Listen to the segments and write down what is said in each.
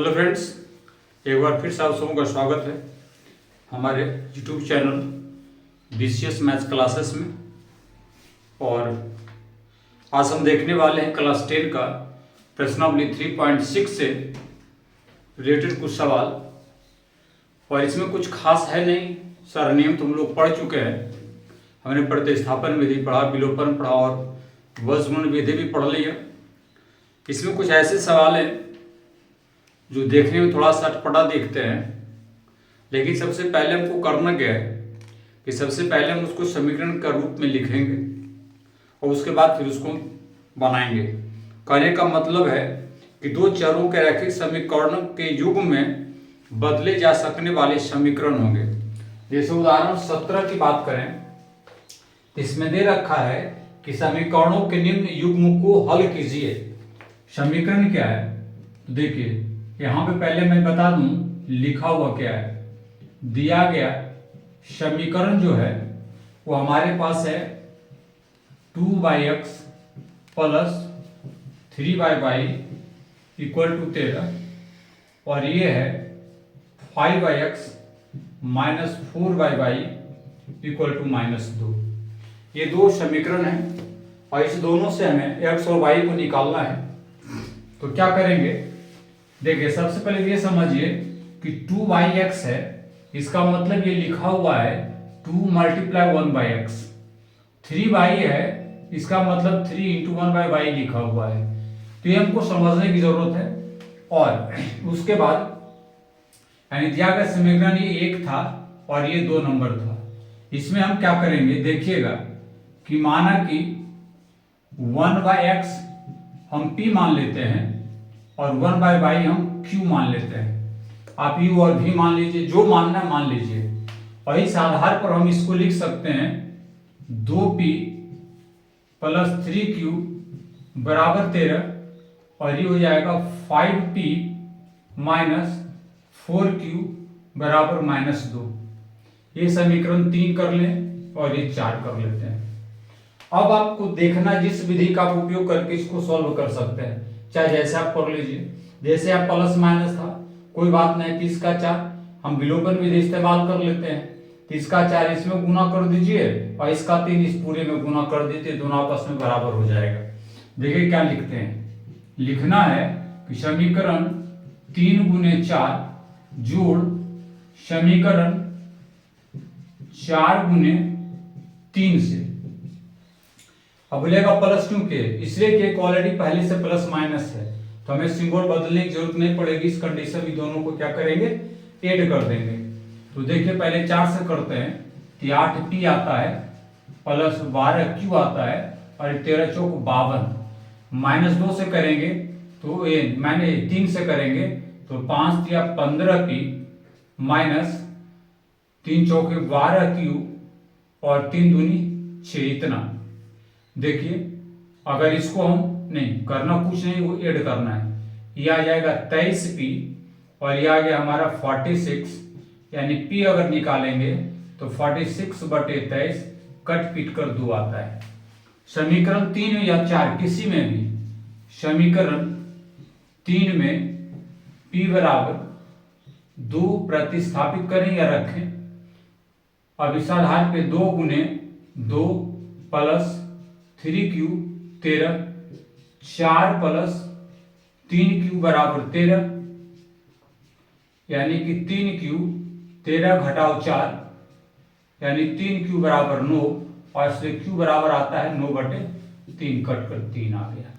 Hello friends, एक बार फिर से आप सबों का स्वागत है हमारे YouTube channel BCS maths classes में। और आज हम देखने वाले हैं क्लास 10 का प्रश्नावली 3.6 से रिलेटेड कुछ सवाल। और इसमें कुछ खास है नहीं, सारा नियम तो हम लोग पढ़ चुके हैं। हमने प्रतिस्थापन विधि पढ़ा, विलोपन पढ़ा और वर्गमूल विधि भी पढ़ लिया। इसमें कुछ ऐसे सवाल हैं जो देखने में थोड़ा सा अटपटा दिखते हैं, लेकिन सबसे पहले हमको करना क्या है कि सबसे पहले हम उसको समीकरण का रूप में लिखेंगे और उसके बाद फिर उसको बनाएंगे। कहने का मतलब है कि दो चरों के रैखिक समीकरणों के युग में बदले जा सकने वाले समीकरण होंगे। जैसे उदाहरण 17 की बात करें, इसमें दे रखा है कि समीकरणों के निम्न युग्म को हल कीजिए। समीकरण क्या है तो देखिए, यहां पे पहले मैं बता दूं लिखा हुआ क्या है। दिया गया समीकरण जो है वो हमारे पास है 2x plus 3y equal to 13 और ये है 5x minus 4y equal to -2। ये दो समीकरण है और इस दोनों से हमें x और y को निकालना है। तो क्या करेंगे, देखिए सबसे पहले ये समझिए कि 2yx है, इसका मतलब ये लिखा हुआ है 2 मल्टीप्लाई 1/x। 3y है, इसका मतलब 3 इंटू 1/y लिखा हुआ है। तो ये हमको समझने की जरूरत है। और उसके बाद यानी दिया गया समीकरण ये 1 था और ये 2 नंबर था। इसमें हम क्या करेंगे, देखिएगा कि माना कि 1/x हम p मान लेते हैं और 1/y हम q मान लेते हैं। आप u और v मान लीजिए, जो मानना है मान लीजिए। और इस आधार पर हम इसको लिख सकते हैं 2p प्लस 3q बराबर 13 और ये हो जाएगा 5p माइनस 4q बराबर -2। ये समीकरण 3 कर लें और ये 4 कर लेते हैं। अब आपको देखना जिस विधि का आप उपयोग करके इसको सॉल्व कर सकते हैं, चाहे जैसे आप कर लीजिए। जैसे आप प्लस माइनस था, कोई बात नहीं, 30 का 4 हम विलोपन विधि इस्तेमाल कर लेते हैं। 30 का 4 इसमें गुना कर दीजिए और इसका 3 इस पूरे में गुना कर दीजिए, दोनों आपस में बराबर हो जाएगा। देखिए क्या लिखते हैं, लिखना है कि समीकरण 3 गुने 4 जोड़ समीकरण 4 गुने 3 से। अब बोलेगा प्लस क्यों के, इसलिए कि ऑलरेडी पहले से प्लस माइनस है तो हमें सिंबल बदलने की जरूरत नहीं पड़ेगी। इस कंडीशन में दोनों को क्या करेंगे, ऐड कर देंगे। तो देखिए पहले 4 से करते हैं कि 8p आता है प्लस 12q आता है और 13 चौक 52 -2 से करेंगे तो ये मैंने 3 से करेंगे तो 5 या 15p माइनस 3 चौके 12q और 3 दूनी 6। इतना देखिए, अगर इसको हम नहीं करना, कुछ नहीं, वो ऐड करना है। ये आ जाएगा 23p और ये आ गया हमारा 46, यानी p अगर निकालेंगे तो 46/23 कट पीट कर 2 आता है। समीकरण 3 या 4 किसी में भी समीकरण 3 में p बराबर 2 प्रतिस्थापित करें या रखें। अब इस आधार पे 2 गुने 2 प्लस 3q 13, 4 प्लस 3q बराबर 13, यानी कि 3q 13 घटाओ 4 यानी 3q बराबर 9 और इससे q बराबर आता है 9/3, कट कर 3 आ गया।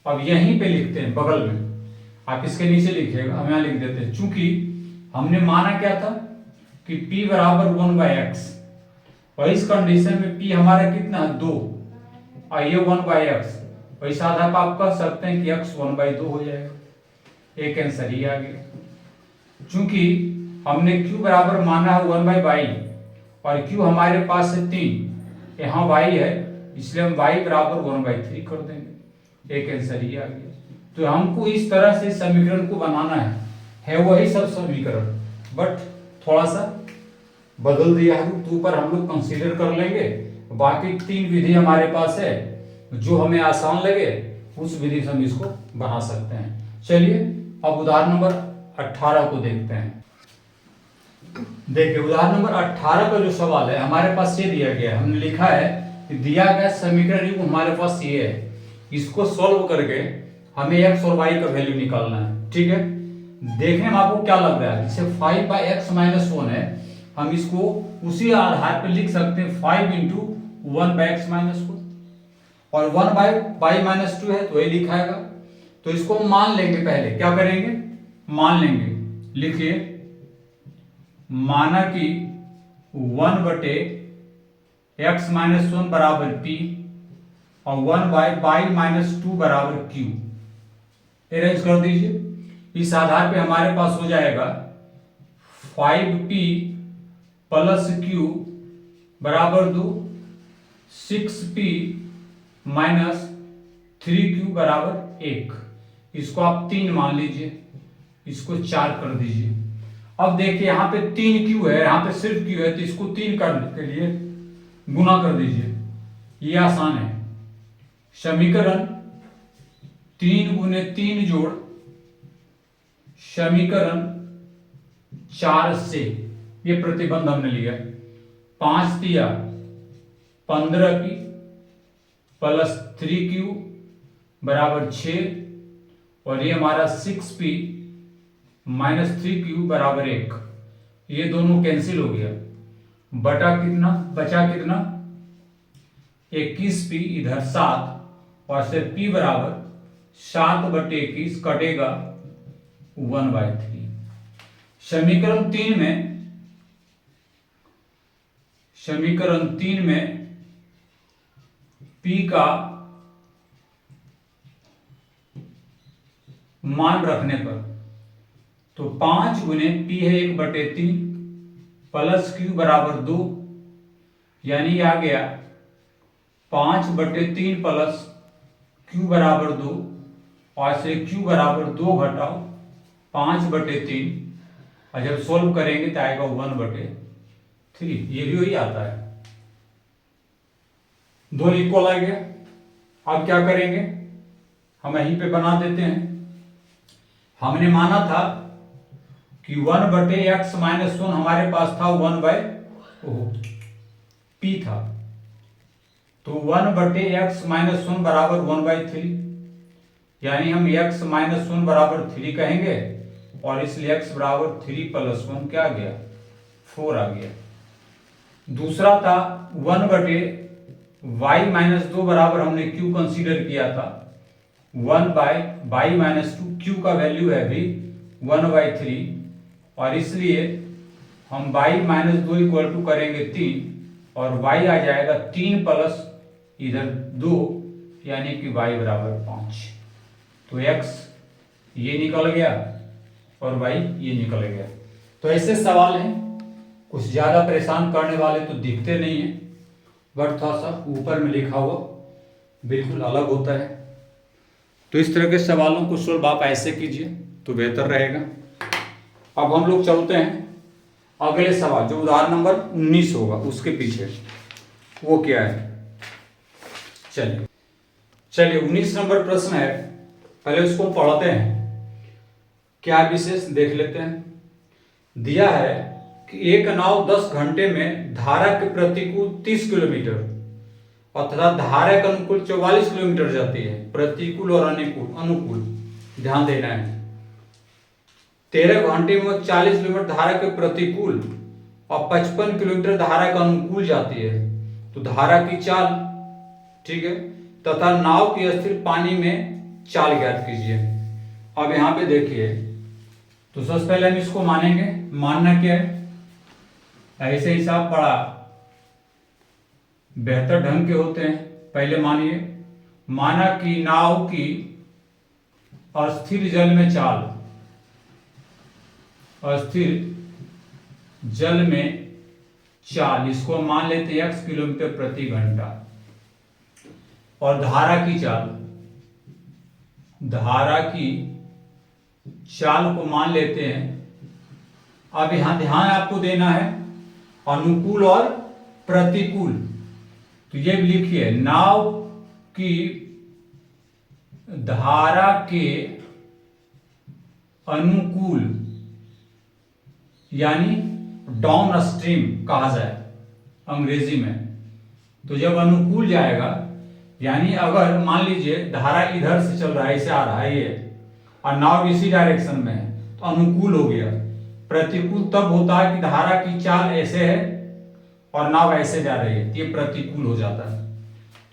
अब यहीं पे लिखते हैं बगल में, आप इसके नीचे लिखिएगा, हम यहाँ लिख देते हैं। चूंकि हमने माना क्या था कि p बराबर 1/x और इस कंडीशन में p हमारा कितना है 2 और ये 1/x, और इस आधार पर आप कह सकते हैं कि x 1/2 हो जाएगा। एक आंसर ही आ गया। चूंकि हमने q बराबर माना है 1/y और q हमारे पास है 3, यहाँ y है, इसलिए हम y बराबर 1/3 कर देंगे। एक आंसर ही आ गया। तो हमको इस तरह से समीकरण को बनाना है वही सब समीकरण, बट थोड़ा सा बदल दिया है। तो ऊपर हम लोग कंसीडर कर लेंगे। बाकी 3 विधि हमारे पास है, जो हमें आसान लगे उस विधि से हम इसको बना सकते हैं। चलिए अब उदाहरण नंबर 18 को देखते हैं। देखिए उदाहरण नंबर 18 का जो सवाल है हमारे पास ये दिया गया है। हमने लिखा है कि दिया गया समीकरण युग्म हमारे पास ये है, इसको सॉल्व करके हमें x और y का वैल्यू निकालना है। ठीक है, देखने में आपको क्या लग रहा है, जैसे 5/x-1 है, हम इसको उसी आधार पर लिख सकते हैं 5 × 1/x-1 और 1/y-2 है तो ये लिखाएगा। तो इसको मान लेंगे, पहले क्या करेंगे, मान लेंगे। लिखिए, माना कि 1/x-1 बराबर p और 1/y-2 बराबर q। अरेंज कर दीजिए। इस आधार पे हमारे पास हो जाएगा 5p + q बराबर 2, 6p - 3q बराबर 1। इसको आप 3 मान लीजिए, इसको 4 कर दीजिए। अब देखिए यहाँ पे 3q है, यहाँ पे सिर्फ q है, तो इसको 3 करने के लिए गुना कर दीजिए, ये आसान है। समीकरण 3 × 3 जोड़ समीकरण 4 से, ये प्रतिबंध हमने लिया। 5 दिया 15p + 3q बराबर 6 और ये हमारा 6p - 3q बराबर 1। ये दोनों कैंसिल हो गया, बटा कितना बचा, कितना 21p, इधर 7 और से p बराबर 7/21 कटेगा 1/3। समीकरण 3 में p का मान रखने पर तो 5 × p है 1/3 + q बराबर 2, यानी आ गया 5/3 + q बराबर 2 और से q बराबर 2 घटाओ 5/3 और जब सोल्व करेंगे तो आएगा 1/3। ये भी वही आता है, दो इक्वल आ गया। अब क्या करेंगे, हम यहीं पे बना देते हैं। हमने माना था कि 1/x-1 हमारे पास था 1/p था, तो 1/x-1 बराबर 1/3, यानी हम x-1 बराबर 3 कहेंगे और इसलिए x बराबर 3 + 1 क्या आ गया, 4 आ गया। दूसरा था 1/y-2 बराबर हमने q कंसीडर किया था 1/y-2, q का वैल्यू है अभी 1/3 और इसलिए हम y-2 = करेंगे 3 और y आ जाएगा 3 + इधर 2, यानी कि y बराबर 5। तो x ये निकल गया और y ये निकल गया। तो ऐसे सवाल हैं, कुछ ज्यादा परेशान करने वाले तो दिखते नहीं है, बट थोड़ा सा ऊपर में लिखा हुआ बिल्कुल अलग होता है। तो इस तरह के सवालों को सॉल्व आप ऐसे कीजिए तो बेहतर रहेगा। अब हम लोग चलते हैं अगले सवाल, जो उदाहरण नंबर 19 होगा उसके पीछे, वो क्या है। चलिए 19 नंबर प्रश्न है, पहले उसको पढ़ते हैं, क्या विशेष देख लेते हैं। दिया है कि एक नाव 10 घंटे में धारा के प्रतिकूल 30 किलोमीटर तथा धारा के अनुकूल 44 किलोमीटर जाती है। प्रतिकूल और अनुकूल ध्यान देना है। 13 घंटे में 40 किलोमीटर धारा के प्रतिकूल और 55 किलोमीटर धारा के अनुकूल जाती है। तो धारा की चाल, ठीक है, तथा नाव की स्थिर पानी में चाल ज्ञात कीजिए। अब यहाँ पे देखिए, तो सबसे पहले हम इसको मानेंगे। मानना क्या है, ऐसे हिसाब बड़ा बेहतर ढंग के होते हैं। पहले मानिए, माना कि नाव की अस्थिर जल में चाल, अस्थिर जल में चाल, इसको मान लेते हैं x किलोमीटर प्रति घंटा, और धारा की चाल, धारा की चाल को मान लेते हैं। अब यहां ध्यान आपको देना है अनुकूल और प्रतिकूल। तो ये लिखिए, नाव की धारा के अनुकूल यानी डाउन स्ट्रीम कहा जाए अंग्रेजी में। तो जब अनुकूल जाएगा यानी अगर मान लीजिए धारा इधर से चल रहा है, ऐसे आ रहा है ये, और नाव इसी डायरेक्शन में है तो अनुकूल हो गया। प्रतिकूल तब होता है कि धारा की चाल ऐसे है और नाव ऐसे जा रही है, ये प्रतिकूल हो जाता है।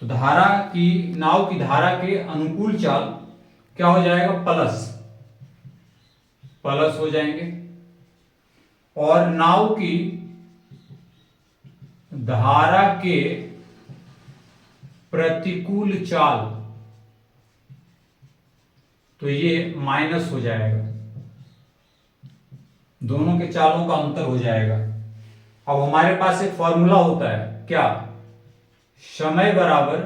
तो धारा की नाव की धारा के अनुकूल चाल क्या हो जाएगा, प्लस हो जाएंगे। और नाव की धारा के प्रतिकूल चाल तो ये माइनस हो जाएगा, दोनों के चालों का अंतर हो जाएगा। अब हमारे पास एक फॉर्मूला होता है क्या, समय बराबर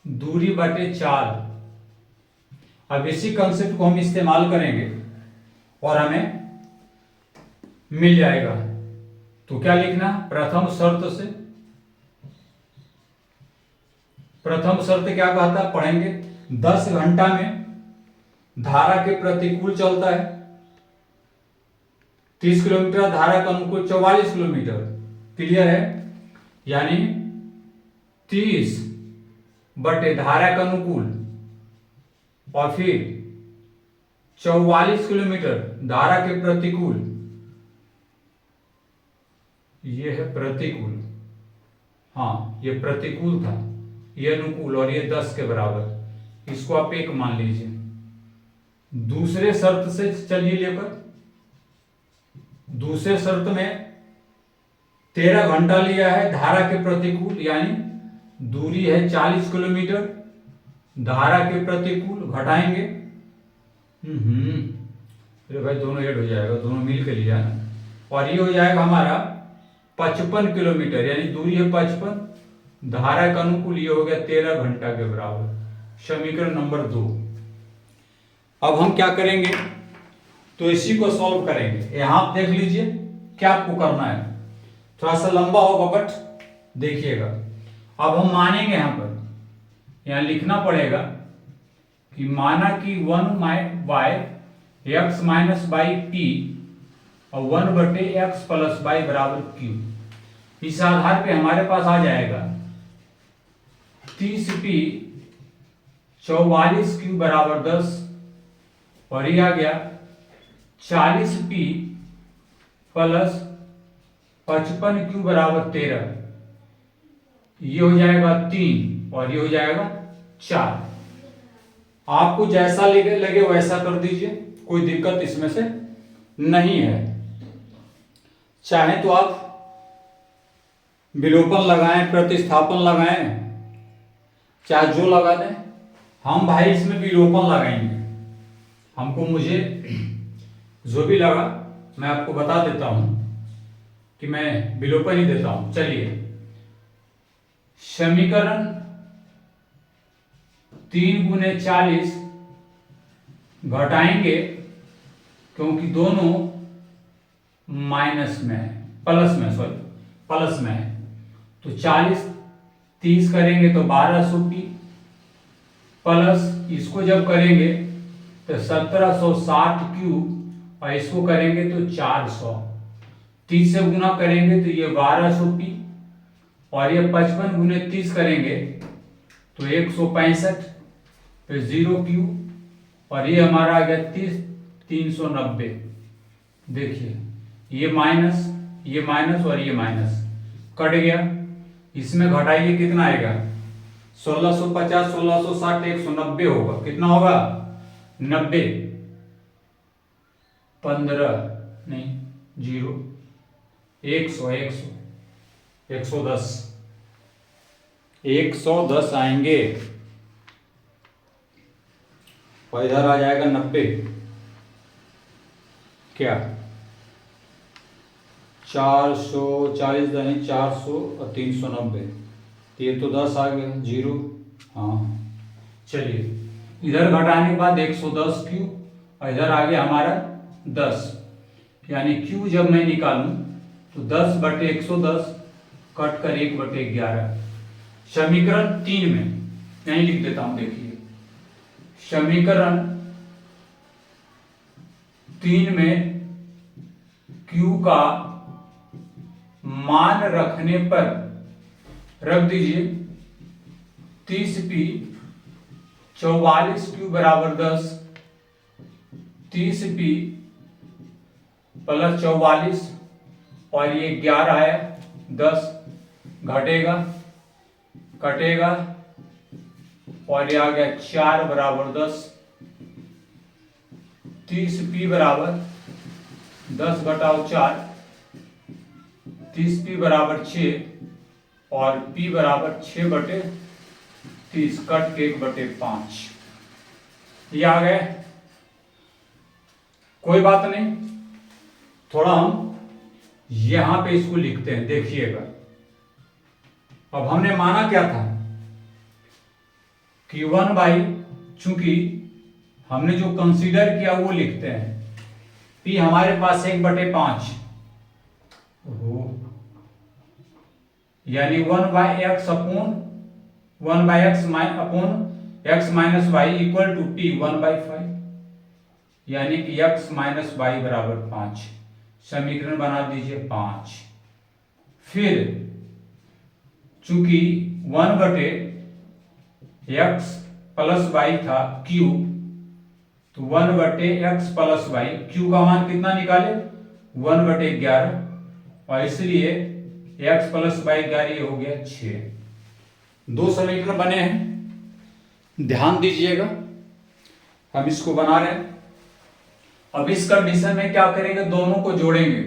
दूरी बटे चाल। अब इसी कंसेप्ट को हम इस्तेमाल करेंगे और हमें मिल जाएगा। तो क्या लिखना, प्रथम शर्त क्या कहता है पढ़ेंगे, 10 घंटा में धारा के प्रतिकूल चलता है 30 किलोमीटर, धारा का अनुकूल 44 किलोमीटर। क्लियर है, यानी 30 बटे धारा का अनुकूल और फिर 44 किलोमीटर धारा के प्रतिकूल, ये है प्रतिकूल, हाँ ये प्रतिकूल था, ये अनुकूल और ये 10 के बराबर, इसको आप 1 मान लीजिए। दूसरे शर्त से चलिए लेकर, दूसरे शर्त में 13 घंटा लिया है धारा के प्रतिकूल, यानी दूरी है 40 किलोमीटर, धारा के प्रतिकूल घटाएंगे, अरे भाई दोनों ऐड हो जाएगा, दोनों मिल के लिया है, और ये हो जाएगा हमारा 55 किलोमीटर, यानी दूरी है 55, धारा का अनुकूल ये हो गया 13 घंटा के बराबर। समीकरण नंबर 2। अब हम क्या करेंगे, तो इसी को सॉल्व करेंगे। यहां आप देख लीजिए क्या आपको करना है, थोड़ा सा लंबा होगा बट देखिएगा। अब हम मानेंगे यहां लिखना पड़ेगा कि माना कि 1 x माइनस बाई पी और 1 बटे एक्स प्लस बाई बराबर क्यू। इस आधार पे हमारे पास आ जाएगा 30p 44q बराबर 10, और ये आ गया 40p प्लस 55q बराबर 13, ये हो जाएगा 3 और ये हो जाएगा 4। आपको जैसा लगे वैसा कर दीजिए, कोई दिक्कत इसमें से नहीं है। चाहे तो आप विलोपन लगाएं, प्रतिस्थापन लगाएं, चाहे जो लगा दें। हम भाई इसमें विलोपन लगाएंगे, मुझे जो भी लगा मैं आपको बता देता हूं कि मैं विलोपन ही देता हूं। चलिए, समीकरण 3 गुने 40 घटाएंगे क्योंकि दोनों माइनस में है, प्लस में है, तो 40 30 करेंगे तो 1200p प्लस इसको जब करेंगे तो 1760q और इसको करेंगे तो 400, 30 से गुना करेंगे तो ये 1200p और ये 55 गुने 30 करेंगे तो 165, फिर 0q और ये हमारा आ गया 390। देखिए ये माइनस और ये माइनस कट गया, इसमें घटाइए कितना आएगा, 1650 1660 190 होगा, कितना होगा 90, 15 नहीं 0 110 आएंगे और इधर आ जाएगा 90, क्या 440 यानी 400 और 390, ये तो 10 आ गया 0, हाँ। चलिए इधर घटाने के बाद 110q और इधर आ गया हमारा 10, यानी q जब मैं निकालूं तो 10 बटे 110 कट कर 1 बटे 11। समीकरण 3 में यही लिख देता हूं, देखिए समीकरण 3 में Q का मान रखने पर रख दीजिए 30P 44Q बराबर 10, 30P प्लस 44 और ये 11 है, 10 घटेगा कटेगा और ये आ गया 4 बराबर 10, 30P बराबर 10 घटाओ 4, 30P बराबर 6 और P बराबर 6/30 कट के 1/5 ये आ गए। कोई बात नहीं, थोड़ा हम यहां पे इसको लिखते हैं, देखिएगा। अब हमने माना क्या था कि 1 चूंकि हमने जो कंसीडर किया वो लिखते हैं, P हमारे पास 1/5 यानी 1/x upon 1/x upon x minus y equal to P 1/5 यानी कि x माइनस वाई बराबर 5। समीकरण बना दीजिए 5। फिर चूंकि 1/x प्लस वाई था Q, तो 1/x प्लस वाई, Q का मान कितना निकाले 1/11 और इसलिए x प्लस वाई 11 ये हो गया 6। 2 समीकरण बने हैं, ध्यान दीजिएगा। हम इसको बना रहे हैं। अब इस कंडीशन में क्या करेंगे, दोनों को जोड़ेंगे।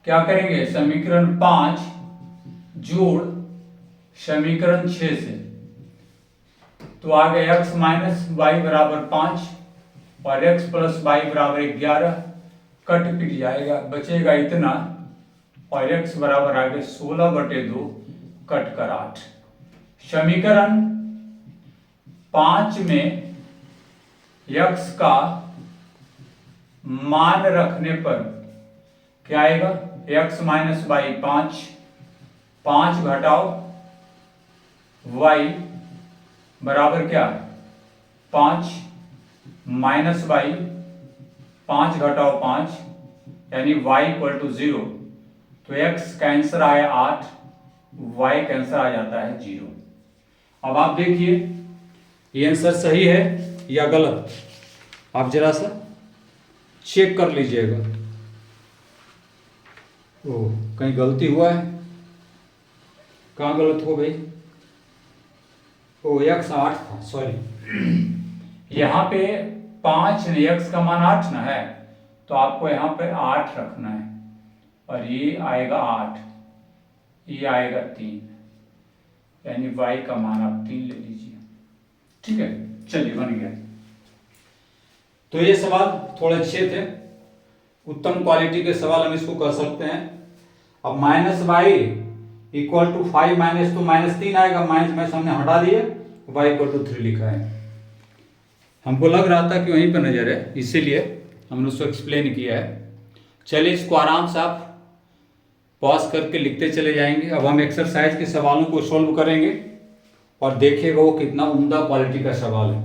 क्या करेंगे, समीकरण 5 जोड़ समीकरण 6 से, तो आ गया x माइनस वाई बराबर 5 और x प्लस वाई बराबर 11, कट पिट जाएगा, बचेगा इतना और x बराबर आ गया 16/2 कट कर 8। समीकरण 5 में x का मान रखने पर क्या आएगा, x माइनस वाई 5 घटाओ y बराबर क्या 5 माइनस वाई 5 घटाओ 5 यानी y इक्वल टू 0, तो x का आंसर आया 8, y का आंसर आ जाता है 0। अब आप देखिए ये आंसर सही है या गलत, आप जरा सा चेक कर लीजिएगा। ओ कहीं गलती हुआ है, कहाँ गलत हो गई, ओ x 8 था, सॉरी। यहाँ पे 5 ने, x का मान 8 ना है, तो आपको यहाँ पे 8 रखना है और ये आएगा 8, ये आएगा 3, यानी y का मान आप 3 ले लीजिए। ठीक है, चलिए बन गया। तो ये सवाल थोड़े अच्छे थे, उत्तम क्वालिटी के सवाल हम इसको कह सकते हैं। अब minus y equal to 5 minus 2 -3 आएगा, माइनस में हमने हटा दिए, y इक्वल टू 3 लिखा है। हमको लग रहा था कि वहीं पर नजर है, इसीलिए हमने उसको एक्सप्लेन किया है। चलिए इसको आराम से आप पॉज करके लिखते चले जाएंगे। अब हम एक्सरसाइज के सवालों को सोल्व करेंगे और देखिएगा वो कितना उम्दा क्वालिटी का सवाल है।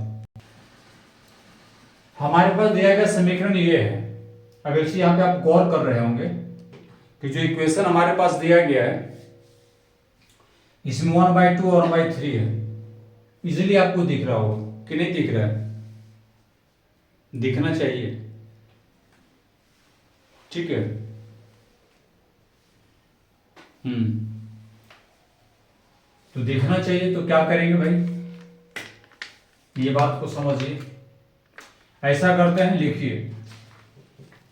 हमारे पास दिया गया समीकरण ये है। अगर इसी यहाँ पे आप गौर कर रहे होंगे कि जो इक्वेशन हमारे पास दिया गया है इसमें 1/2 और 1/3 है, इजीली आपको दिख रहा हो कि नहीं दिख रहा है, दिखना चाहिए। ठीक है, तो देखना चाहिए। तो क्या करेंगे भाई, ये बात को समझिए। ऐसा करते हैं, लिखिए,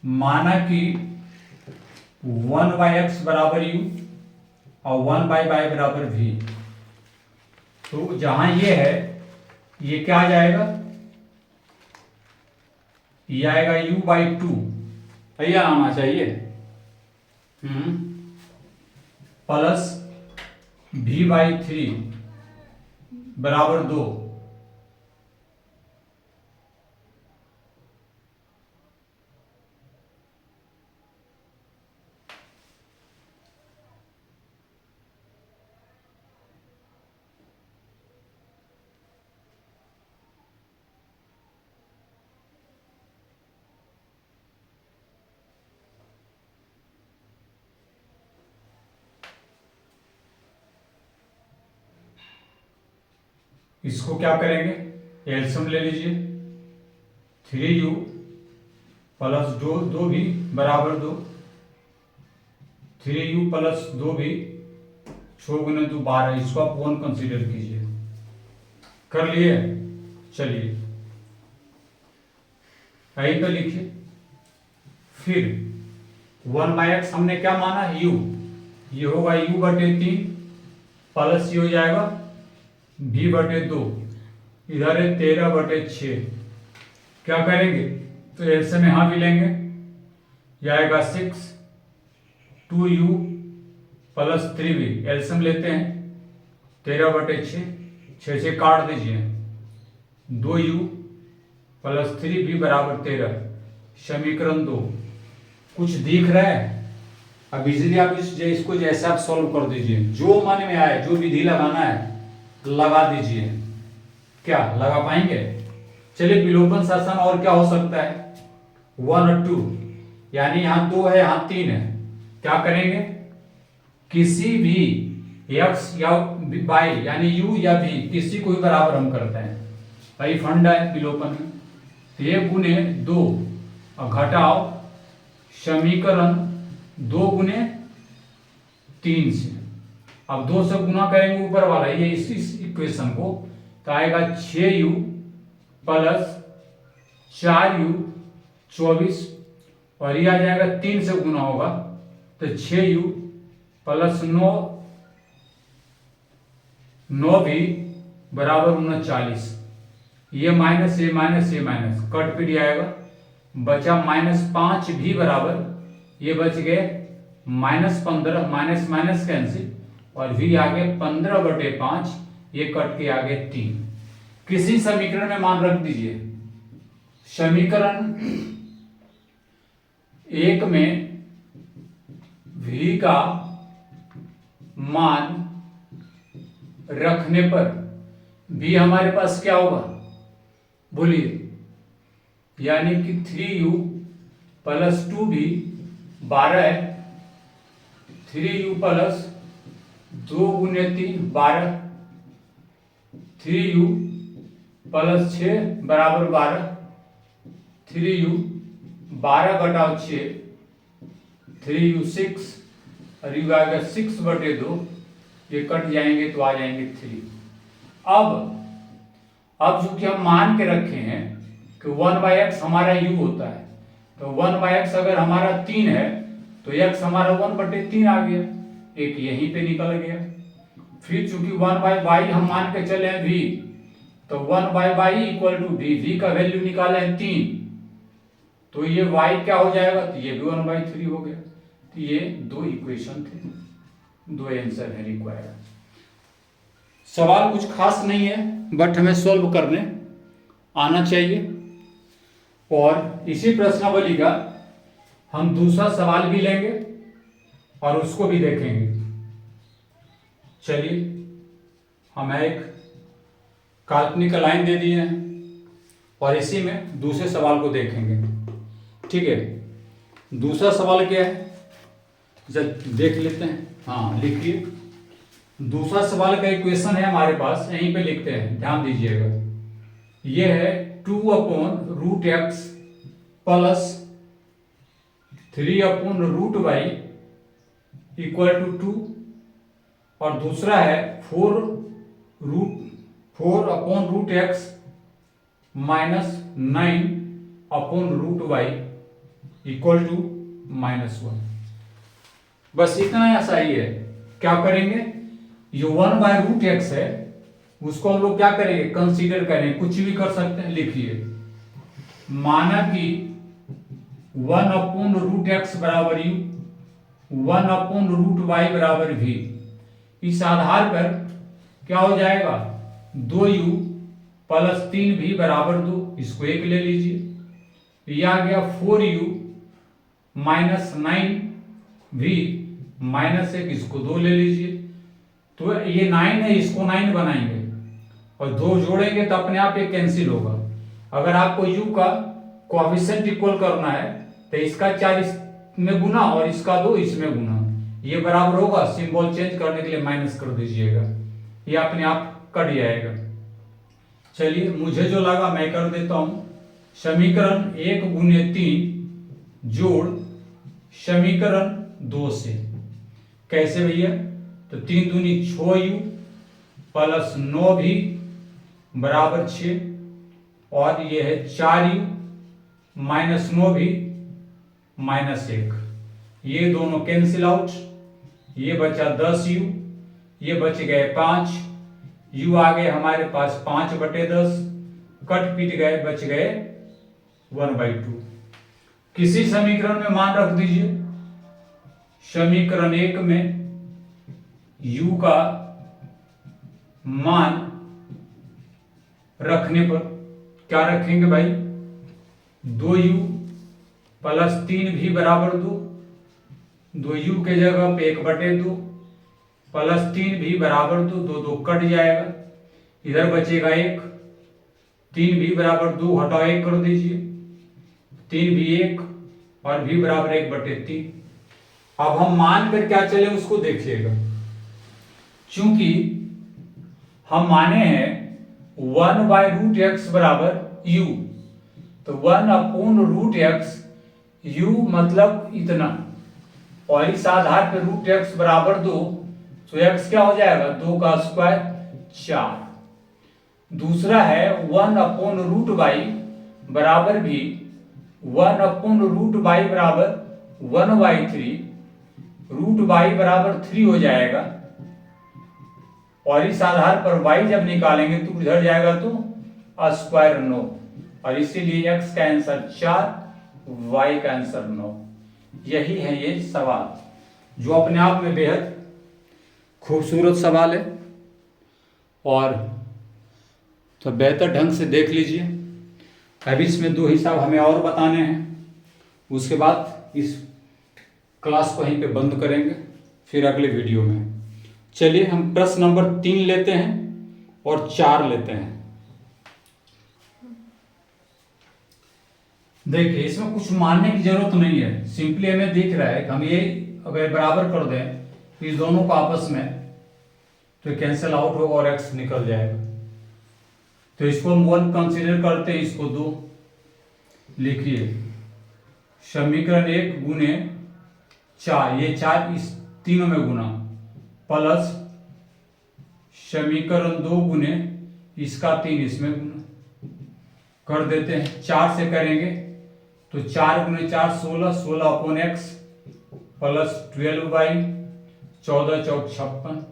माना कि 1/x बराबर u और 1/y बराबर v, तो जहां ये है ये क्या आ जाएगा, ये आएगा u/2, भैया आना चाहिए, प्लस v/3 बराबर 2। इसको क्या करेंगे, एलसीएम ले लीजिए। 3u प्लस 2v बराबर 2, 3u प्लस 2v 6 गुने 2 12, इसको आप 1 कंसीडर कीजिए। कर लिए, चलिए यहीं पे लिखिए। फिर 1/x हमने क्या माना, u, ये होगा u बटे 3 प्लस ये हो जाएगा v बटे 2, इधर है 13 बटे 6। क्या करेंगे, तो एलसीएम यहां भी लेंगे, यह आएगा 6, 2u प्लस 3v, एलसीएम लेते हैं 13 बटे 6, 6 से काट दीजिए, 2u प्लस 3v बराबर 13, समीकरण 2। कुछ दिख रहा है, अब इजीली आप इसको जैसे आप सॉल्व कर दीजिए, जो मन में आए, जो विधि लगाना है लगा दीजिए। क्या लगा पाएंगे, चलिए विलोपन शासन और क्या हो सकता है, 1 और 2, यानी यहां 2 है यहां 3 है। क्या करेंगे, किसी भी x या y यानी u या v किसी को भी बराबर हम करते हैं, भाई फंडा है विलोपन में। तो 1 गुने 2 और घटाओ समीकरण 2 गुने 3 से, अब 2 से गुना करेंगे ऊपर वाला ये इस इक्वेशन को, तो आएगा 6u प्लस 4u 24, और ये आ जाएगा 3 से गुना होगा तो 6u प्लस 9 भी बराबर 39, ये माइनस ये माइनस ये माइनस कट पीट आएगा, बचा -5 भी बराबर, ये बच गए -15, माइनस माइनस कैंसिल, और भी आगे 15/5, ये कट के आगे 3। किसी समीकरण में मान रख दीजिए, समीकरण 1 में v का मान रखने पर v हमारे पास क्या होगा, बोलिए, यानी कि 3u प्लस 2v 12 है, 3u प्लस 2 गुने 3 12, 3u प्लस 6 बराबर 12, 3u 12 घटाओ 6, 3u 6, और यू आएगा 6/2, ये कट जाएंगे तो आ जाएंगे 3। अब जो कि हम मान के रखे हैं कि 1/x हमारा u होता है, तो 1/x अगर हमारा 3 है तो x हमारा 1/3 आ गया, एक यहीं पे निकल गया। फिर चूंकि 1/y हम मान के चले हैं v, तो 1/y इक्वल टू v का वैल्यू निकाले हैं 3, तो ये y क्या हो जाएगा, तो ये भी 1/3 हो गया। तो ये 2 इक्वेशन थे, 2 आंसर है रिक्वायर्ड। सवाल कुछ खास नहीं है, बट हमें सॉल्व करने आना चाहिए। और इसी प्रश्नावली का हम दूसरा सवाल भी लेंगे और उसको भी देखेंगे। चलिए, हम एक काल्पनिक लाइन दे दिए हैं और इसी में दूसरे सवाल को देखेंगे, ठीक है। दूसरा सवाल क्या है, जब देख लेते हैं, हाँ लिखिए। दूसरा सवाल का इक्वेशन है हमारे पास, यहीं पे लिखते हैं, ध्यान दीजिएगा। ये है 2/√x plus 3/√y equal to 2, और दूसरा है 4/√x minus 9/√y equal to -1। बस इतना ऐसा ही है। क्या करेंगे, ये 1/√x है, उसको हम लोग क्या करेंगे, कंसीडर करेंगे, कुछ भी कर सकते हैं। लिखिए, माना कि 1/√x बराबर u, 1/√y बराबर v। इस आधार पर क्या हो जाएगा, 2u प्लस 3v बराबर 2, इसको 1 ले लीजिए। यह आ गया 4u माइनस 9v माइनस 1, इसको 2 ले लीजिए। तो ये 9 है, इसको 9 बनाएंगे और 2 जोड़ेंगे तो अपने आप ये कैंसिल होगा। अगर आपको u का कोएफिशिएंट इक्वल करना है तो इसका 4 इसमें गुना और इसका 2 इसमें गुना, ये बराबर होगा। सिंबल चेंज करने के लिए माइनस कर दीजिएगा, ये अपने आप कट जाएगा। चलिए मुझे जो लगा मैं कर देता हूं। समीकरण 1 × 3 जोड़ समीकरण 2 से। कैसे भैया? तो 3 दूनी 6u प्लस 9v बराबर 6 और ये है 4u माइनस 9v माइनस 1। ये दोनों कैंसिल आउट, ये बचा 10u, ये बच गए 5, u आ गए हमारे पास 5/10, कट पीट गए, बच गए 1/2। किसी समीकरण में मान रख दीजिए। समीकरण 1 में u का मान रखने पर क्या रखेंगे भाई? 2u प्लस 3v बराबर 2, 2u के जगह पे 1/2 प्लस 3v बराबर 2, 2 2 कट जाएगा, इधर बचेगा 1, 3v बराबर 2 हटाओ 1 कर दीजिए, 3v 1 और v बराबर 1/3। अब हम मान कर क्या चले उसको देखिएगा। चूंकि हम माने हैं 1/√x बराबर u, तो 1/√x u मतलब इतना, और इस आधार पे √x बराबर 2, तो x क्या हो जाएगा? 2 का स्क्वायर 4। दूसरा है 1/√y बराबर भी 1/√y बराबर 1/3, √y बराबर 3 हो जाएगा, और इस आधार पर y जब निकालेंगे तो इधर जाएगा तो स्क्वायर 9, और इसीलिए x का आंसर 4, y का आंसर 9। यही है ये सवाल, जो अपने आप में बेहद खूबसूरत सवाल है, और तो बेहतर ढंग से देख लीजिए। अभी इसमें 2 हिसाब हमें और बताने हैं, उसके बाद इस क्लास को यहीं पे बंद करेंगे, फिर अगले वीडियो में। चलिए हम प्रश्न नंबर 3 लेते हैं और 4 लेते हैं। देखिए इसमें कुछ मानने की जरूरत नहीं है, सिंपली हमें दिख रहा है कि हम ये अगर बराबर कर दें इस दोनों को आपस में, तो कैंसिल आउट होगा और x निकल जाएगा। तो इसको हम 1 कंसीडर करते हैं, इसको 2 लिखिए। समीकरण 1 गुने 4, ये 4 इस तीनों में गुना, प्लस समीकरण 2 गुने इसका 3 इसमें गुना कर देते हैं। 4 से करेंगे तो 4 गुने 4 16, 16/x प्लस 12y 14 चौक 56।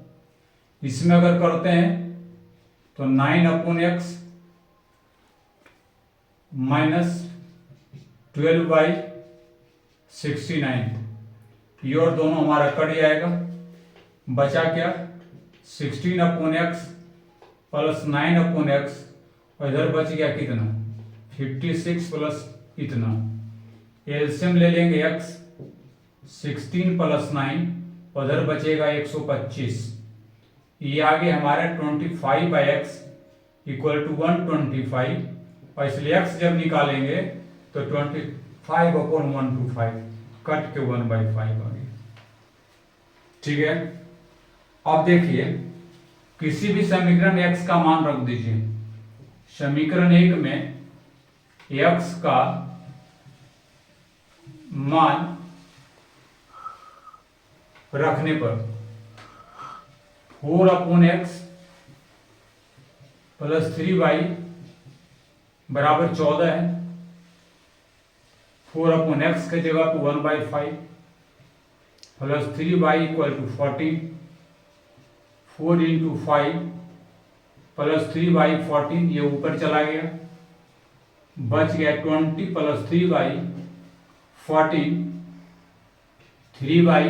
इसमें अगर करते हैं तो 9/x माइनस 12y 69, ये और दोनों हमारा कट जाएगा, बचा क्या? 16/x प्लस 9/x, और इधर बच गया कितना? 56 प्लस इतना। एलसीएम ले लेंगे x, 16 प्लस 9, और इधर बचेगा 125। ये आगे हमारा 25/x इक्वल टू 125, और इसलिए x जब निकालेंगे तो 25/125 कट के 1/5 आ गया। ठीक है, अब देखिए किसी भी समीकरण x का मान रख दीजिए। समीकरण 1 में x का मान रखने पर 4/x प्लस 3y बराबर 14 है। 4/x के जगह पे 1/5 plus 3y equal to 14, 4 × 5 plus 3y 14, ये ऊपर चला गया, बच गया 20 plus 3y 14, 3y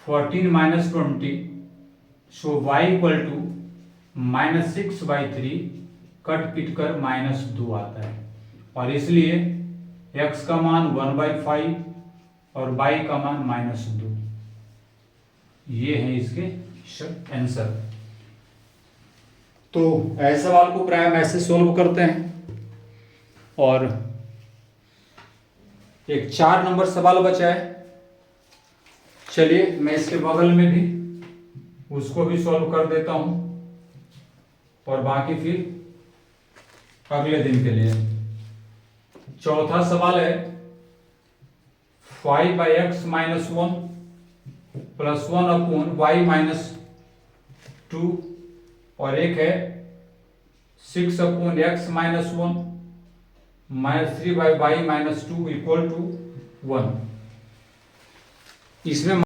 14 minus 20, so y equal to -6/3, कट पिट कर -2 आता है, और इसलिए x का मान 1/5 और y का मान -2। ये है इसके आंसर। तो ऐसे सवाल को प्राय हम ऐसे सोल्व करते हैं, और एक 4 नंबर सवाल बचा है। चलिए मैं इसके बगल में भी उसको भी सॉल्व कर देता हूं, और बाकी फिर अगले दिन के लिए। चौथा सवाल है 5/x माइनस 1 प्लस 1/y-2 और एक है 6/x minus 1 -3/y-2 equal to 1। इसमें